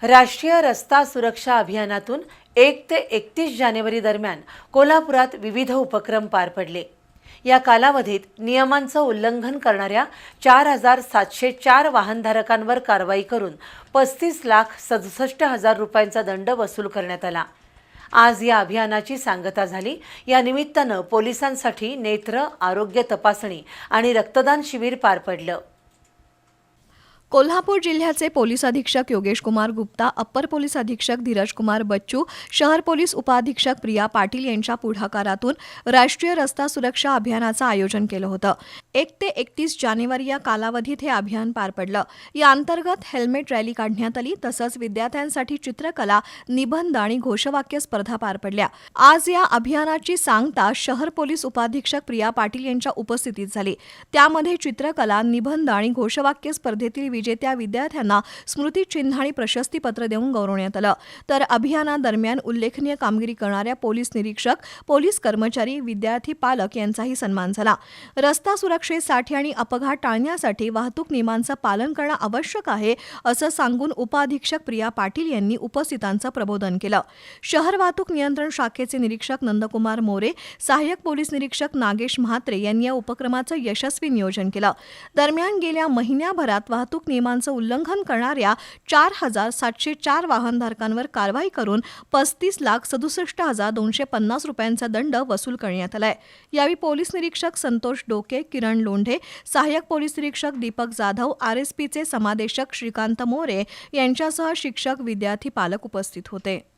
राष्ट्रीय रस्ता सुरक्षा अभियानातून 1 ते 31 जानेवारी दरम्यान कोल्हापुरात विविध उपक्रम पार पडले। या कालावधीत नियमांचं उल्लंघन करणाऱ्या 4,704 वाहनधारकांवर कारवाई करून 35,67,000 रुपयांचा दंड वसूल करण्यात आला। आज या अभियानाची सांगता झाली। या निमित्तानं पोलिसांसाठी नेत्र, आरोग्य तपासणी आणि रक्तदान शिबिर पार पडलं। कोल्हापूर जिल्ह्याचे पोलीस अधीक्षक योगेश कुमार गुप्ता, अप्पर पोलीस अधीक्षक धीरज कुमार बच्चू, शहर पोलीस उपाधीक्षक प्रिया पाटील यांच्या पुढाकारातून राष्ट्रीय रस्ता सुरक्षा अभियानाचं आयोजन केलं होतं। 1 ते 31 जानेवारी या कालावधीत हे अभियान पार पडलं। या अंतर्गत हेल्मेट रॅली काढण्यात आली, तसंच विद्यार्थ्यांसाठी चित्रकला, निबंध आणि घोषवाक्य स्पर्धा पार पडल्या। आज या अभियानाची सांगता शहर पोलीस उपाधीक्षक प्रिया पाटील यांच्या उपस्थितीत झाली। त्यामध्ये चित्रकला, निबंध आणि घोषवाक्य स्पर्धेतील विजेत्या विद्यार्थ्यांना स्मृतिचिन्ह आणि प्रशस्तीपत्र देऊन गौरवण्यात आलं। तर अभियानादरम्यान उल्लेखनीय कामगिरी करणाऱ्या पोलीस निरीक्षक, पोलीस कर्मचारी, विद्यार्थी, पालक यांचाही सन्मान झाला। रस्ता सुरक्षेसाठी आणि अपघात टाळण्यासाठी वाहतूक नियमांचं पालन करणं आवश्यक आहे, असं सांगून उपाधीक्षक प्रिया पाटील यांनी उपस्थितांचं प्रबोधन केलं। शहर वाहतूक नियंत्रण शाखेचे निरीक्षक नंदकुमार मोरे, सहाय्यक पोलीस निरीक्षक नागेश म्हात्रे यांनी या उपक्रमाचं यशस्वी नियोजन केलं। दरम्यान गेल्या महिन्याभरात वाहतूक नियमांचं उल्लंघन करणाऱ्या 4,704 वाहनधारकांवर कारवाई करून 35,67,250 रुपयांचा दंड वसूल करण्यात आलाय। यावेळी पोलीस निरीक्षक संतोष डोके, किरण लोंढे, सहाय्यक पोलीस निरीक्षक दीपक जाधव, RSPचे समादेशक श्रीकांत मोरे यांच्यासह शिक्षक, विद्यार्थी, पालक उपस्थित होते।